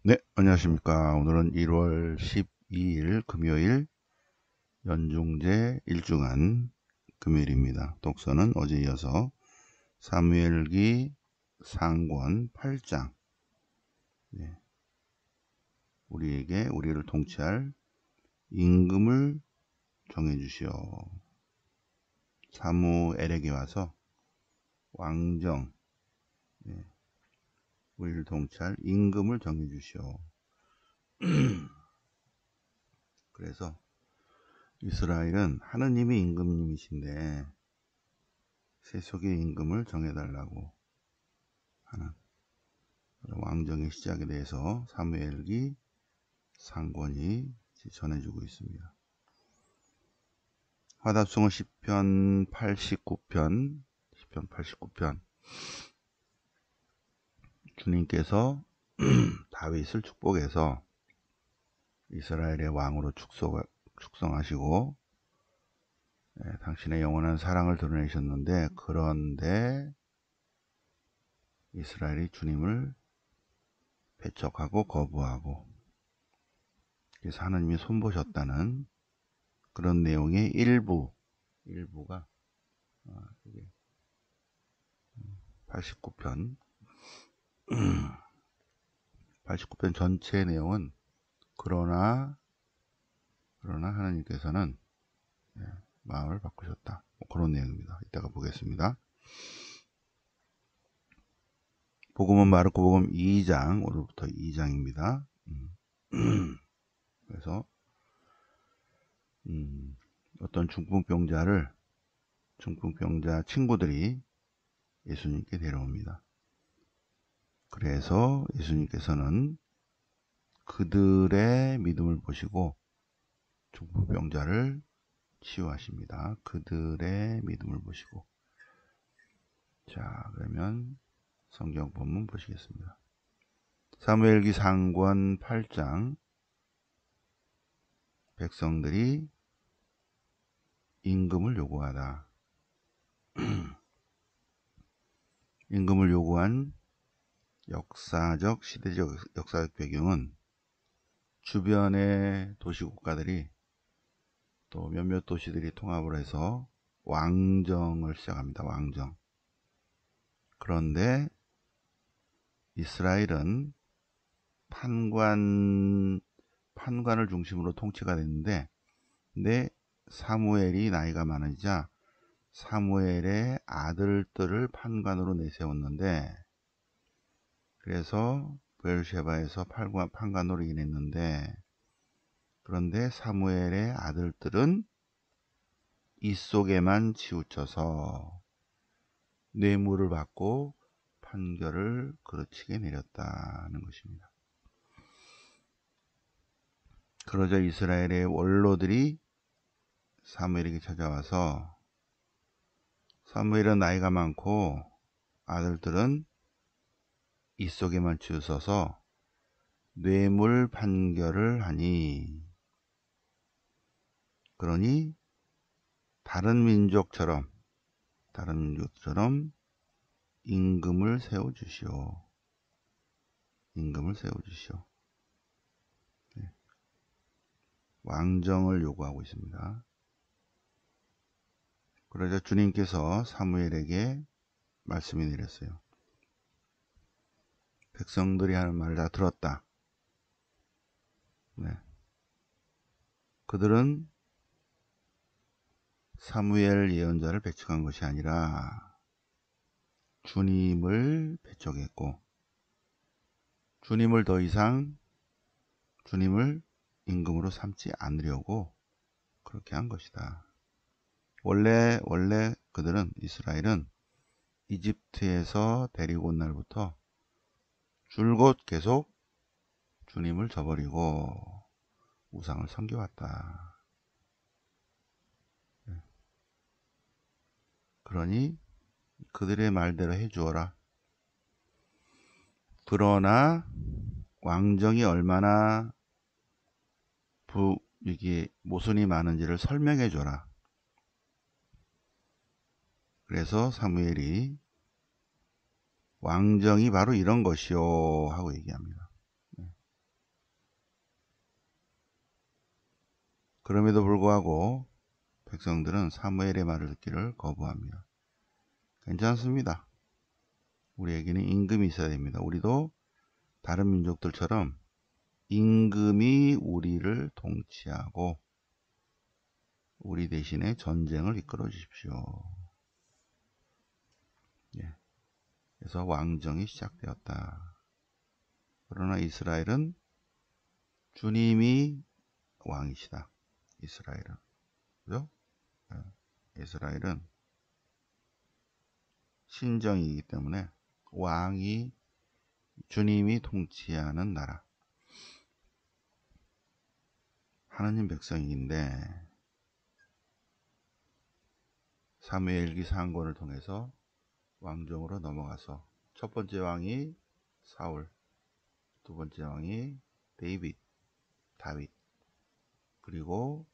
네, 안녕하십니까. 오늘은 1월 12일 금요일 연중제 일중한 금요일입니다. 독서는 어제 이어서 사무엘기 상권 8장, 우리를 통치할 임금을 정해주시오. 사무엘에게 와서 왕정, 우리를 통치할 임금을 정해주시오. 그래서 이스라엘은 하느님이 임금님이신데 세속의 임금을 정해달라고 하는 왕정의 시작에 대해서 사무엘기 상권이 전해주고 있습니다. 화답송은 시편 89편, 주님께서 다윗을 축복해서 이스라엘의 왕으로 축성하시고 당신의 영원한 사랑을 드러내셨는데, 그런데 이스라엘이 주님을 배척하고 거부하고, 그래서 하나님이 손보셨다는 그런 내용의 일부가 89편 89편 전체의 내용은 그러나 하나님께서는 마음을 바꾸셨다, 그런 내용입니다. 이따가 보겠습니다. 복음은 마르코 복음 2장, 오늘부터 2장입니다. 그래서 어떤 중풍병자 친구들이 예수님께 데려옵니다. 그래서 예수님께서는 그들의 믿음을 보시고 중풍병자를 치유하십니다. 그들의 믿음을 보시고. 자, 그러면 성경 본문 보시겠습니다. 사무엘기 상권 8장, 백성들이 임금을 요구하다. 임금을 요구한 시대적 역사적 배경은 주변의 도시국가들이 또 몇몇 도시들이 통합을 해서 왕정을 시작합니다. 왕정. 그런데 이스라엘은 판관을 중심으로 통치가 됐는데, 사무엘이 나이가 많으자 사무엘의 아들들을 판관으로 내세웠는데, 그래서 베르셰바에서 판관으로 인했는데, 그런데 사무엘의 아들들은 이 속에만 치우쳐서 뇌물을 받고 판결을 그르치게 내렸다는 것입니다. 그러자 이스라엘의 원로들이 사무엘에게 찾아와서, 사무엘은 나이가 많고 아들들은 이 속에만 치우쳐서 뇌물 판결을 하니, 그러니 다른 민족처럼 임금을 세워주시오. 왕정을 요구하고 있습니다. 그러자 주님께서 사무엘에게 말씀이 내렸어요. 백성들이 하는 말을 다 들었다. 그들은 사무엘 예언자를 배척한 것이 아니라 주님을 배척했고, 주님을 더 이상 임금으로 삼지 않으려고 그렇게 한 것이다. 원래 이스라엘은 이집트에서 데리고 온 날부터 줄곧 계속 주님을 저버리고 우상을 섬겨왔다. 그러니 그들의 말대로 해주어라. 그러나 왕정이 얼마나 이게 모순이 많은지를 설명해 줘라. 그래서 사무엘이 왕정이 바로 이런 것이요 하고 얘기합니다. 그럼에도 불구하고 백성들은 사무엘의 말을 듣기를 거부합니다. 괜찮습니다. 우리에게는 임금이 있어야 됩니다. 우리도 다른 민족들처럼 임금이 우리를 통치하고 우리 대신에 전쟁을 이끌어 주십시오. 예. 그래서 왕정이 시작되었다. 그러나 이스라엘은 주님이 왕이시다. 이스라엘은. 그죠? 예. 이스라엘은 신정이기 때문에 왕이 주님이 통치하는 나라. 하느님 백성인데 사무엘기 상권을 통해서 왕정으로 넘어가서 첫 번째 왕이 사울, 두 번째 왕이 다윗, 그리고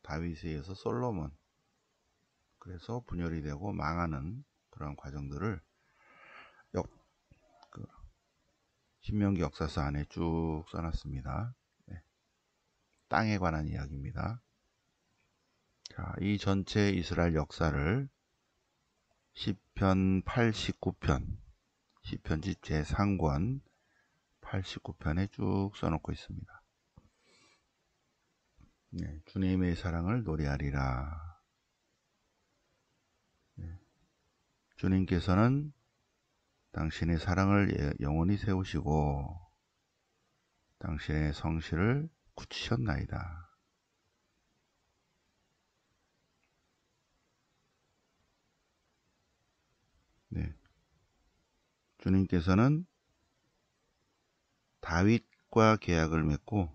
다윗에 의해서 솔로몬, 그래서 분열이 되고 망하는 그런 과정들을 신명기 역사서 안에 쭉 써놨습니다. 네. 땅에 관한 이야기입니다. 자, 이 전체 이스라엘 역사를 시편 89편, 시편집 제3권 89편에 쭉 써놓고 있습니다. 네, 주님의 사랑을 노래하리라. 네, 주님께서는 당신의 사랑을 영원히 세우시고 당신의 성실을 굳히셨나이다. 네, 주님께서는 다윗과 계약을 맺고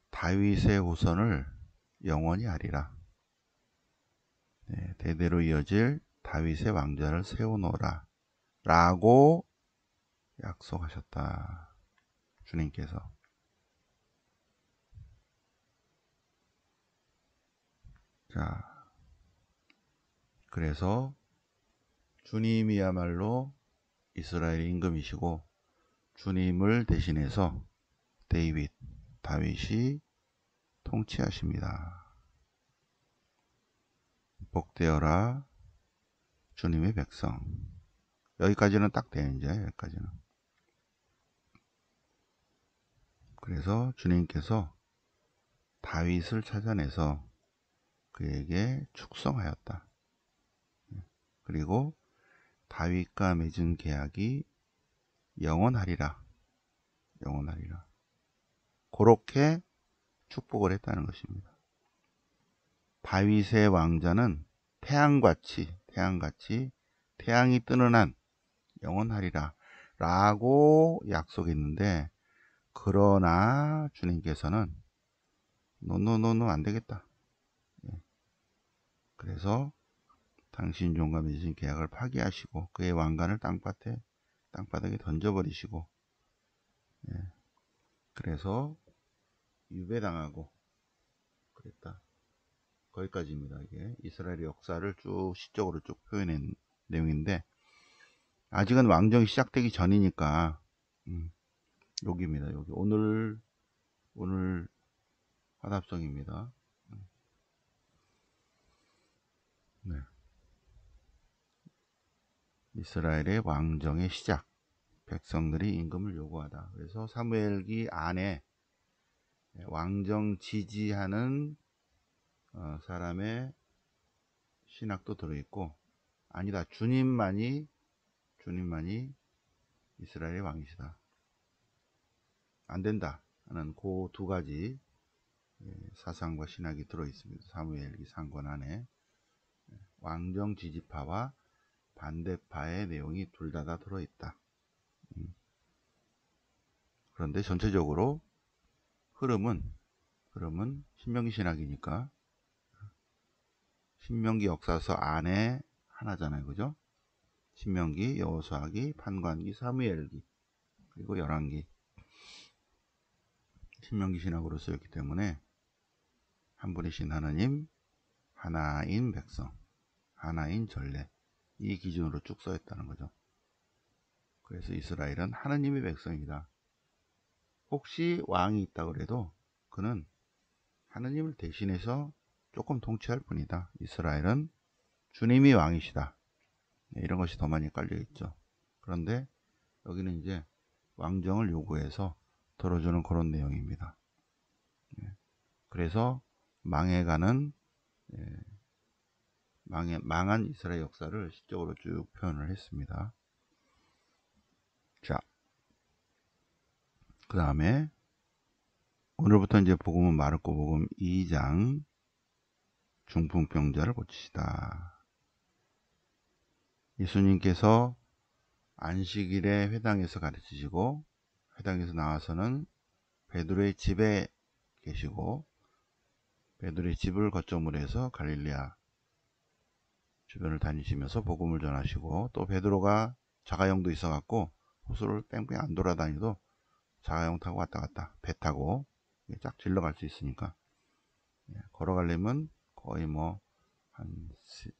다윗의 후손을 영원히 하리라. 네, 대대로 이어질 다윗의 왕자를 세우노라 라고 약속하셨다. 주님께서. 자, 그래서 주님이야말로 이스라엘의 임금이시고 주님을 대신해서 다윗이 통치하십니다. 복되어라 주님의 백성. 여기까지는 딱 돼요. 이제 여기까지는. 그래서 주님께서 다윗을 찾아내서 그에게 축성하였다. 그리고 다윗과 맺은 계약이 영원하리라. 그렇게 축복을 했다는 것입니다. 다윗의 왕자는 태양같이 태양이 뜨는 한 영원하리라 라고 약속했는데, 그러나 주님께서는 노 안되겠다. 그래서 당신 종과 맺은 계약을 파기하시고 그의 왕관을 땅바닥에 던져버리시고, 그래서 유배당하고 그랬다. 거기까지입니다. 이게 이스라엘의 역사를 쭉 시적으로 쭉 표현한 내용인데, 아직은 왕정이 시작되기 전이니까 여기입니다. 여기 오늘 화답성입니다. 네. 이스라엘의 왕정의 시작, 백성들이 임금을 요구하다. 그래서 사무엘기 안에 왕정 지지하는 사람의 신학도 들어있고, 아니다, 주님만이 이스라엘의 왕이시다, 안된다 하는 그 두 가지 사상과 신학이 들어있습니다. 사무엘기 상권 안에 왕정 지지파와 반대파의 내용이 둘 다 들어있다. 그런데 전체적으로 흐름은 신명기 신학이니까 신명기 역사서 안에 하나잖아요. 그죠? 신명기, 여호수아기, 판관기, 사무엘기, 그리고 열왕기. 신명기 신학으로 쓰였기 때문에 한 분이신 하나님, 하나인 백성, 하나인 전례, 이 기준으로 쭉 써있다는 거죠. 그래서 이스라엘은 하나님의 백성이다. 혹시 왕이 있다 그래도 그는 하느님을 대신해서 조금 통치할 뿐이다. 이스라엘은 주님이 왕이시다. 이런 것이 더 많이 깔려 있죠. 그런데 여기는 이제 왕정을 요구해서 들어주는 그런 내용입니다. 그래서 망해가는 망한 이스라엘 역사를 시적으로 쭉 표현을 했습니다. 자, 그 다음에 오늘부터 이제 복음은 마르코 복음 2장 중풍병자를 고치시다. 예수님께서 안식일에 회당에서 가르치시고 회당에서 나와서는 베드로의 집에 계시고 베드로의 집을 거점으로 해서 갈릴리아 주변을 다니시면서 복음을 전하시고 또 베드로가 자가용도 있어갖고 호수를 뺑뺑 안 돌아다니도 자가용 타고 왔다 갔다 배 타고 쫙 질러갈 수 있으니까 걸어가려면 거의 뭐 한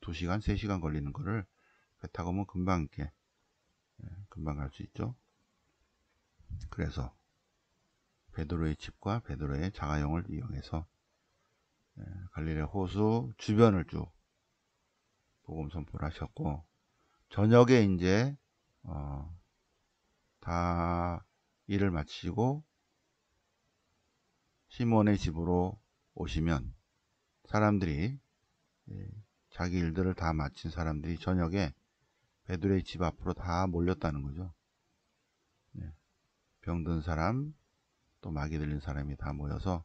2시간 3시간 걸리는 거를 배 타고 오면 금방 이렇게 금방 갈 수 있죠. 그래서 베드로의 집과 베드로의 자가용을 이용해서 갈릴리 호수 주변을 쭉 복음 선포를 하셨고 저녁에 이제 다 일을 마치고 시몬의 집으로 오시면 사람들이 자기 일들을 다 마친 사람들이 저녁에 베드로의 집 앞으로 다 몰렸다는 거죠. 병든 사람 또 마귀 들린 사람이 다 모여서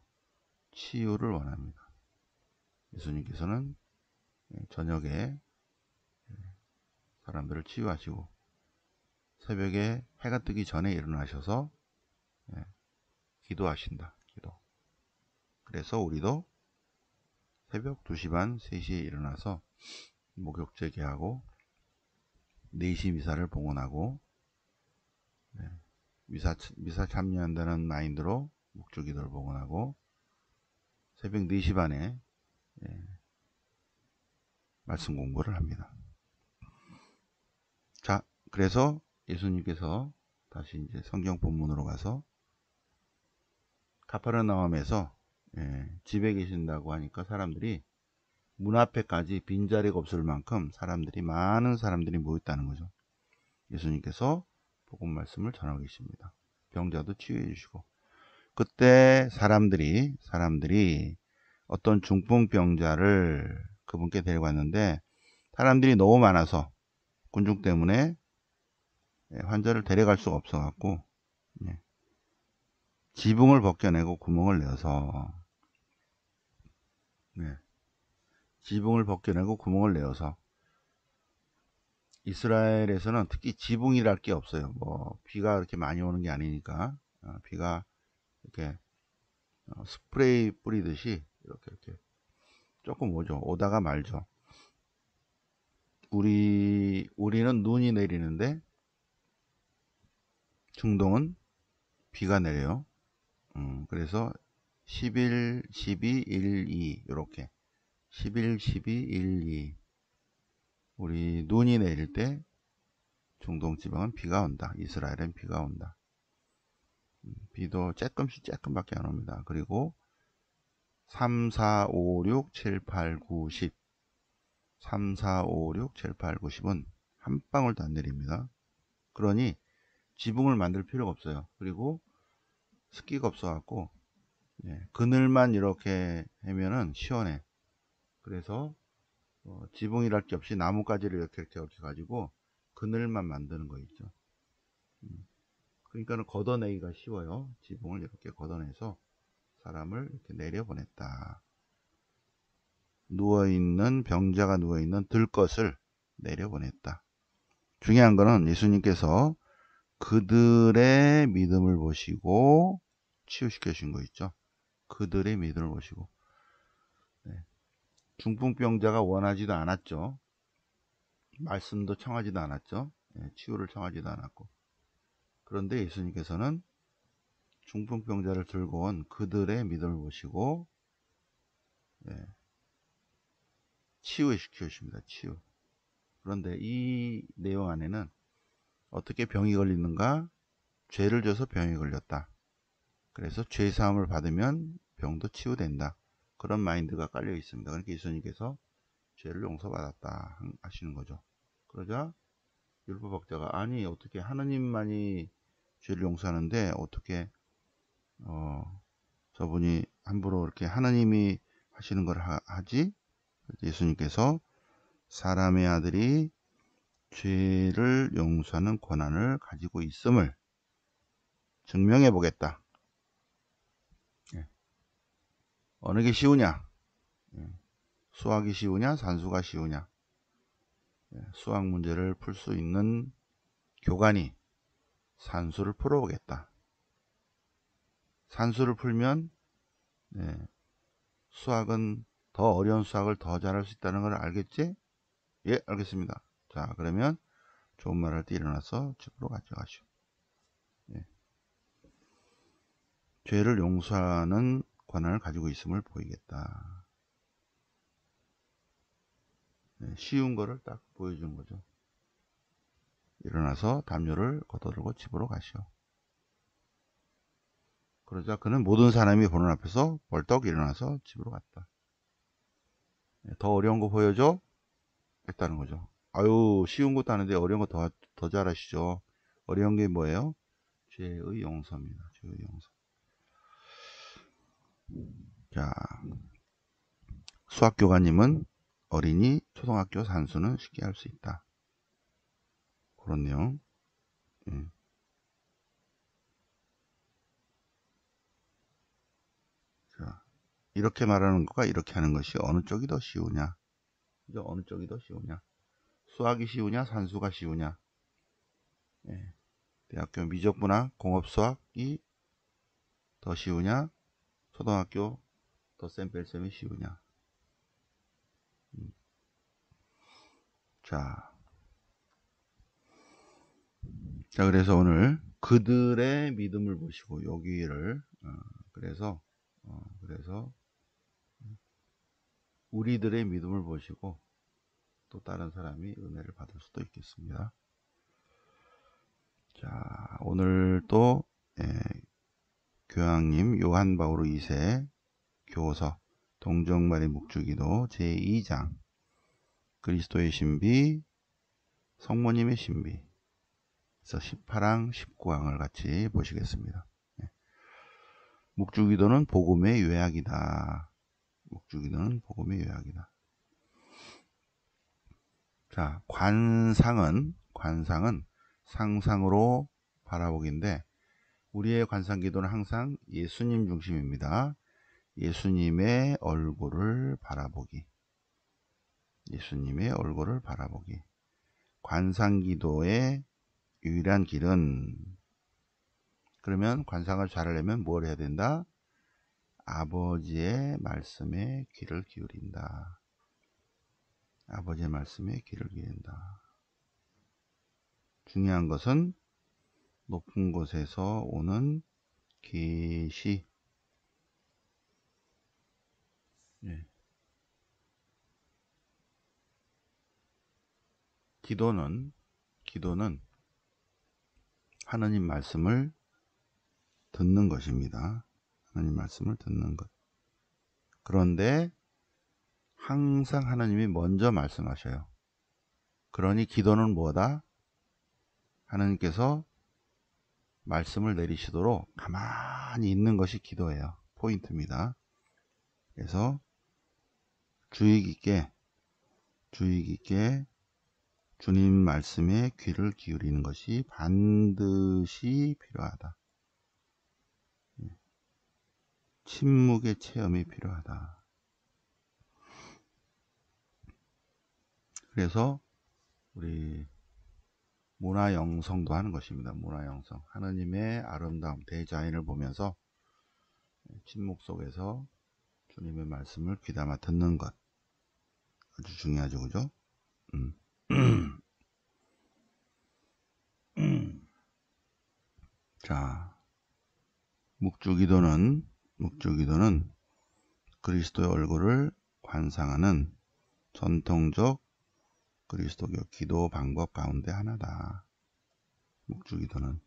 치유를 원합니다. 예수님께서는 저녁에 사람들을 치유하시고 새벽에 해가 뜨기 전에 일어나셔서 기도하신다. 기도. 그래서 우리도 새벽 2시 반, 3시에 일어나서 목욕 재개하고 4시 미사를 봉헌하고 미사 참여한다는 마인드로 목주기도를 봉헌하고 새벽 4시 반에 말씀 공부를 합니다. 자, 그래서 예수님께서 다시 이제 성경 본문으로 가서 가파르나움에서 집에 계신다고 하니까 사람들이 문 앞에까지 빈자리가 없을 만큼 많은 사람들이 모였다는 거죠. 예수님께서 복음 말씀을 전하고 계십니다. 병자도 치유해 주시고 그때 사람들이 어떤 중풍병자를 그분께 데려갔는데 사람들이 너무 많아서 군중 때문에 환자를 데려갈 수가 없어 갖고 지붕을 벗겨내고 구멍을 내어서 이스라엘에서는 특히 지붕이랄 게 없어요. 뭐 비가 그렇게 많이 오는 게 아니니까 비가 이렇게 스프레이 뿌리듯이 이렇게 조금 오다가 말죠. 우리는 눈이 내리는데 중동은 비가 내려요. 그래서 11, 12, 1, 2 이렇게 11, 12, 1, 2 우리 눈이 내릴 때 중동 지방은 비가 온다. 이스라엘은 비가 온다. 비도 조금밖에 안 옵니다. 그리고 3, 4, 5, 6, 7, 8, 9, 10 3, 4, 5, 6, 7, 8, 9, 10은 한 방울도 안 내립니다. 그러니 지붕을 만들 필요가 없어요. 그리고 습기가 없어갖고 그늘만 이렇게 하면은 시원해. 그래서 지붕이랄 게 없이 나뭇가지를 이렇게 가지고 그늘만 만드는 거 있죠. 그러니까는 걷어내기가 쉬워요. 지붕을 이렇게 걷어내서 사람을 이렇게 내려보냈다. 병자가 누워있는 들것을 내려보냈다. 중요한 거는 예수님께서 그들의 믿음을 보시고 치유시켜 주신 거 있죠. 그들의 믿음을 보시고 중풍병자가 원하지도 않았죠. 말씀도 청하지도 않았죠. 치유를 청하지도 않았고 그런데 예수님께서는 중풍병자를 들고 온 그들의 믿음을 보시고 치유시켜 주십니다. 치유. 그런데 이 내용 안에는 어떻게 병이 걸리는가? 죄를 져서 병이 걸렸다. 그래서 죄사함을 받으면 병도 치유된다. 그런 마인드가 깔려 있습니다. 그러니까 예수님께서 죄를 용서받았다 하시는 거죠. 그러자 율법학자가 아니 어떻게 하느님만이 죄를 용서하는데 어떻게 저분이 함부로 이렇게 하느님이 하시는 걸 하지? 예수님께서 사람의 아들이 죄를 용서하는 권한을 가지고 있음을 증명해 보겠다. 어느 게 쉬우냐? 수학이 쉬우냐? 산수가 쉬우냐? 수학 문제를 풀 수 있는 교관이 산수를 풀어보겠다. 산수를 풀면 수학은 더 어려운 수학을 더 잘할 수 있다는 걸 알겠지? 예, 알겠습니다. 자, 그러면 좋은 말 할 때 일어나서 집으로 가져가시오. 죄를 용서하는 권한을 가지고 있음을 보이겠다. 쉬운 거를 딱 보여준 거죠. 일어나서 담요를 걷어들고 집으로 가시오. 그러자 그는 모든 사람이 보는 앞에서 벌떡 일어나서 집으로 갔다. 더 어려운 거 보여줘? 했다는 거죠. 아유, 쉬운 것도 아는데 어려운 거 더 잘하시죠. 어려운 게 뭐예요? 죄의 용서입니다. 죄의 용서. 자, 수학교관님은 어린이 초등학교 산수는 쉽게 할 수 있다. 그런 내용. 자, 이렇게 말하는 것과 이렇게 하는 것이 어느 쪽이 더 쉬우냐? 어느 쪽이 더 쉬우냐? 수학이 쉬우냐? 산수가 쉬우냐? 대학교 미적분학 공업수학이 더 쉬우냐? 초등학교 덧셈 뺄셈이 쉬우냐? 자, 그래서 오늘 그들의 믿음을 보시고 여기를 그래서 우리들의 믿음을 보시고 또 다른 사람이 은혜를 받을 수도 있겠습니다. 자, 오늘 또 교황님 요한 바오로 2세 교서 동정마리 묵주기도 제2장 그리스도의 신비 성모님의 신비 그래서 18항 19항을 같이 보시겠습니다. 묵주기도는 복음의 요약이다. 묵주기도는 복음의 요약이다. 자, 관상은 상상으로 바라보기인데 우리의 관상기도는 항상 예수님 중심입니다. 예수님의 얼굴을 바라보기. 예수님의 얼굴을 바라보기. 관상기도의 유일한 길은 그러면 관상을 잘하려면 뭘 해야 된다? 아버지의 말씀에 귀를 기울인다. 아버지의 말씀에 귀를 기울인다. 중요한 것은 높은 곳에서 오는 계시. 기도는 하느님 말씀을 듣는 것입니다. 하나님 말씀을 듣는 것. 그런데 항상 하나님이 먼저 말씀하셔요. 그러니 기도는 뭐다? 하나님께서 말씀을 내리시도록 가만히 있는 것이 기도예요. 포인트입니다. 그래서 주의 깊게 주님 말씀에 귀를 기울이는 것이 반드시 필요하다. 침묵의 체험이 필요하다. 그래서 우리 문화영성도 하는 것입니다. 문화영성. 하느님의 아름다움, 대자연을 보면서 침묵 속에서 주님의 말씀을 귀담아 듣는 것. 아주 중요하죠. 그죠? 자, 묵주기도는 그리스도의 얼굴을 관상하는 전통적 그리스도교 기도 방법 가운데 하나다. 묵주기도는.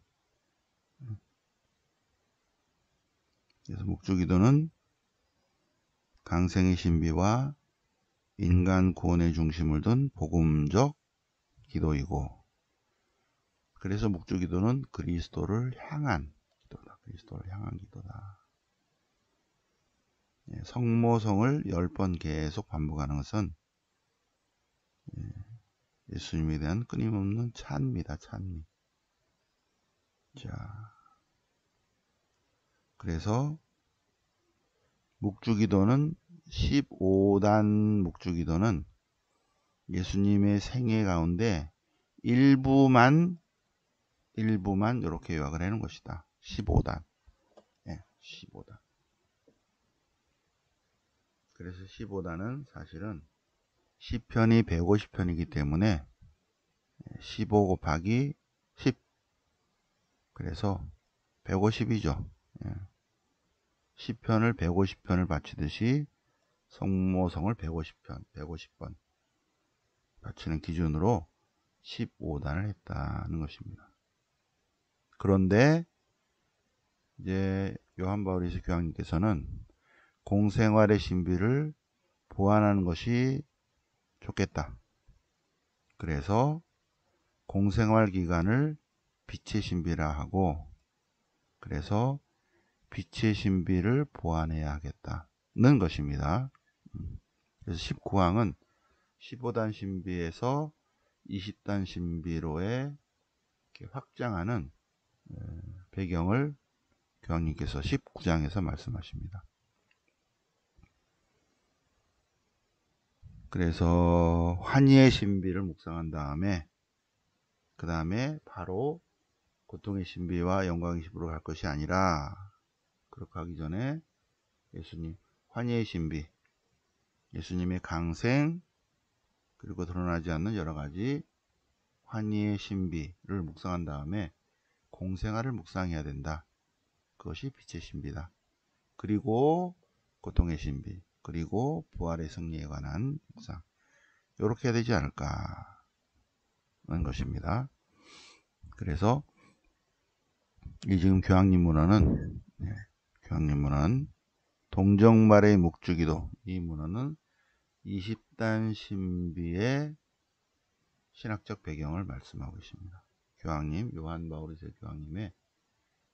그래서 묵주기도는 강생의 신비와 인간 구원의 중심을 둔 복음적 기도이고, 그래서 묵주기도는 그리스도를 향한 기도다. 그리스도를 향한 기도다. 성모성을 10번 계속 반복하는 것은 예수님에 대한 끊임없는 찬미다. 찬미. 자, 그래서 묵주기도는 15단 묵주기도는 예수님의 생애 가운데 일부만 이렇게 요약을 해놓은 것이다. 15단. 15단. 그래서 15단은 사실은 시편이 150편이기 때문에 15 곱하기 10. 그래서 150이죠. 시편을 150편을 바치듯이 성모성을 150번 바치는 기준으로 15단을 했다는 것입니다. 그런데 이제 요한 바오리스 교황님께서는 공생활의 신비를 보완하는 것이 좋겠다. 그래서 공생활 기간을 빛의 신비라 하고, 그래서 빛의 신비를 보완해야 하겠다는 것입니다. 그래서 19항은 15단 신비에서 20단 신비로의 확장하는 배경을 교황님께서 19장에서 말씀하십니다. 그래서 환희의 신비를 묵상한 다음에 그 다음에 바로 고통의 신비와 영광의 신비로 갈 것이 아니라, 그렇게 하기 전에 예수님 환희의 신비, 예수님의 강생, 그리고 드러나지 않는 여러가지 환희의 신비를 묵상한 다음에 공생활을 묵상해야 된다. 그것이 빛의 신비다. 그리고 고통의 신비, 그리고 부활의 승리에 관한 묵상, 이렇게 해야 되지 않을까 하는 것입니다. 그래서 이 지금 교황님 문헌은 동정말의 묵주기도, 이 문헌은 20단 신비의 신학적 배경을 말씀하고 있습니다. 교황님, 요한 바오리스 교황님의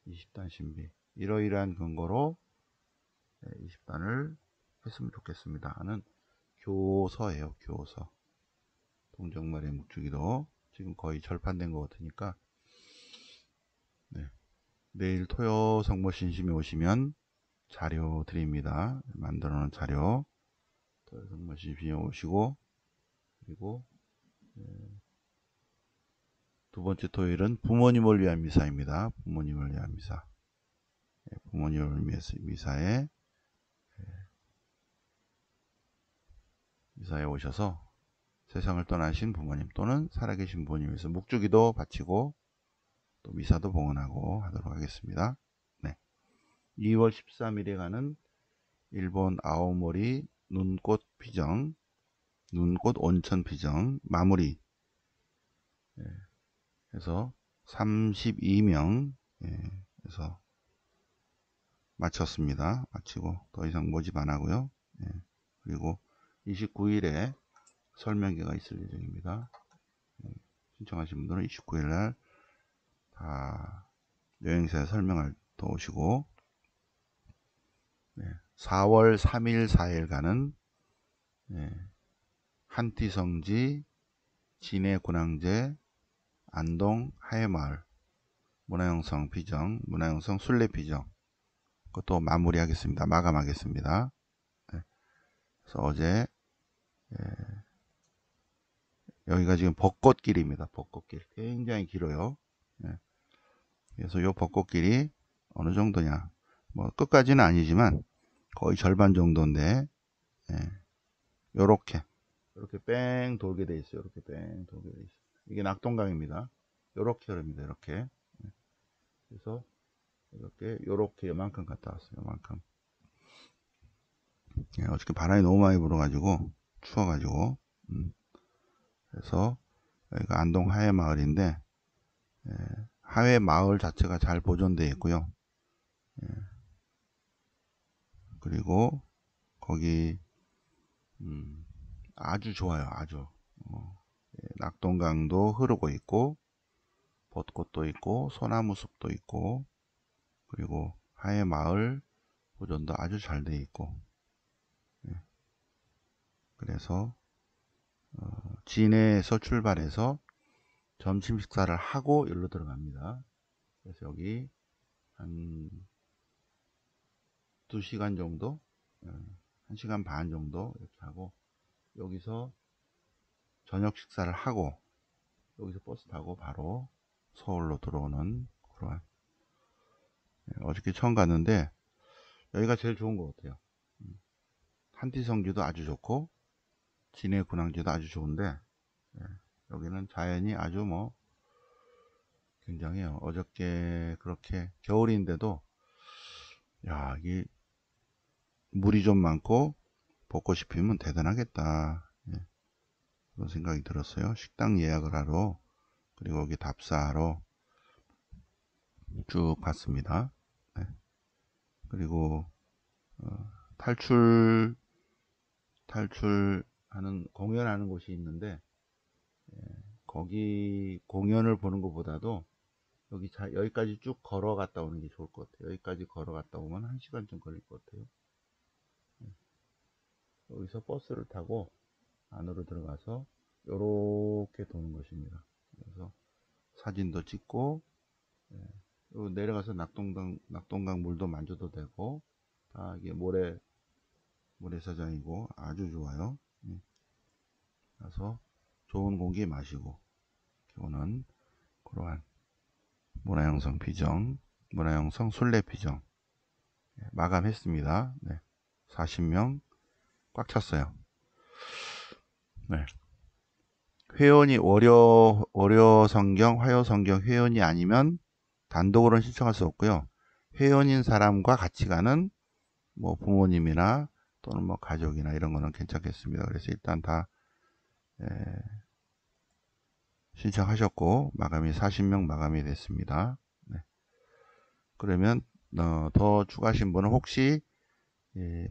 20단 신비, 이러이러한 근거로 20단을 했으면 좋겠습니다 하는 교서예요. 교서. 동정말의 묵주기도 지금 거의 절판된 것 같으니까 내일 토요 성모 신심에 오시면 자료 드립니다. 만들어 놓은 자료 토요 성모 신심에 오시고, 그리고 두 번째 토요일은 부모님을 위한 미사입니다. 부모님을 위한 미사. 부모님을 위한 미사에 오셔서 세상을 떠나신 부모님 또는 살아계신 부모님 위해서 묵주기도 바치고 또 미사도 봉헌하고 하도록 하겠습니다. 2월 13일에 가는 일본 아오모리 눈꽃 피정, 눈꽃 온천 피정 마무리 해서 32명 해서 마쳤습니다. 마치고 더 이상 모집 안 하고요. 그리고 29일에 설명회가 있을 예정입니다. 신청하신 분들은 29일 날 다 여행사에 설명할 또 오시고, 4월 3일 4일 가는 한티성지 진해군항제 안동 하회마을 문화형성 비정, 문화형성 순례 비정, 그것도 마무리하겠습니다. 마감하겠습니다. 그래서 어제 여기가 지금 벚꽃길입니다. 벚꽃길 굉장히 길어요. 그래서 이 벚꽃길이 어느 정도냐, 뭐 끝까지는 아니지만 거의 절반 정도인데, 요렇게 뺑 돌게 돼 있어요. 이렇게 뺑 돌게 돼 있어요. 이게 낙동강입니다. 요렇게 흐릅니다. 이렇게. 그래서 요렇게 요만큼 갔다 왔어요. 요만큼. 어저께 바람이 너무 많이 불어가지고 추워가지고 그래서 여기가 안동 하회마을인데, 하회마을 자체가 잘 보존되어 있고요. 그리고 거기 아주 좋아요. 아주 낙동강도 흐르고 있고 벚꽃도 있고 소나무 숲도 있고 그리고 하회마을 보존도 아주 잘 돼 있고 그래서 진해에서 출발해서 점심 식사를 하고 여기로 들어갑니다. 그래서 여기 한 2시간 정도 1시간 반 정도 이렇게 하고 여기서 저녁 식사를 하고 여기서 버스 타고 바로 서울로 들어오는 그런 어저께 처음 갔는데 여기가 제일 좋은 것 같아요. 한티성지도 아주 좋고 진해 군항지도 아주 좋은데 여기는 자연이 아주 뭐 굉장해요. 어저께 그렇게 겨울인데도 야 이게 물이 좀 많고 벚꽃이 피면 대단하겠다 그런 생각이 들었어요. 식당 예약을 하러 그리고 여기 답사하러 쭉 갔습니다. 그리고 탈출하는 공연하는 곳이 있는데 거기 공연을 보는 것보다도 여기까지 쭉 걸어갔다 오는 게 좋을 것 같아요. 여기까지 걸어갔다 오면 1시간쯤 걸릴 것 같아요. 여기서 버스를 타고 안으로 들어가서 요렇게 도는 것입니다. 그래서 사진도 찍고 내려가서 낙동강 물도 만져도 되고 다 이게 모래사장이고 아주 좋아요. 그래서 좋은 공기 마시고 오는 그러한 문화형성 순례비정 마감했습니다. 40명 꽉 찼어요. 회원이 월요성경, 화요성경 회원이 아니면 단독으로는 신청할 수 없고요. 회원인 사람과 같이 가는 뭐 부모님이나 또는 뭐 가족이나 이런 거는 괜찮겠습니다. 그래서 일단 다 신청하셨고 마감이 40명 마감이 됐습니다. 그러면 더 추가하신 분은 혹시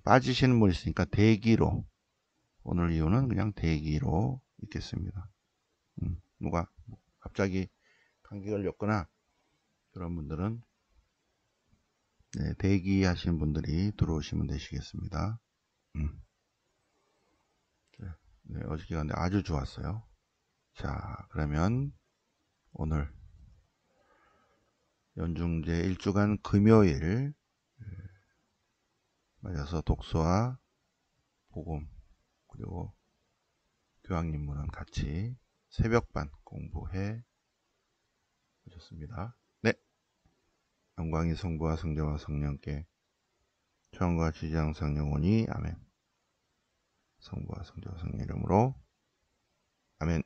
빠지시는 분 있으니까 대기로 오늘 이유는 그냥 대기로 있겠습니다. 누가 갑자기 감기 걸렸거나 그런 분들은 대기하시는 분들이 들어오시면 되시겠습니다. 어저께 갔는데 아주 좋았어요. 자, 그러면 오늘 연중제 1주간 금요일 맞아서 독서와 복음 그리고 교황님문은 같이 새벽반 공부해 보셨습니다. 네, 영광이 성부와 성자와 성령께 처음과 지지 항상 영원히 아멘. 성부와 성자와 성령 이름으로 아멘.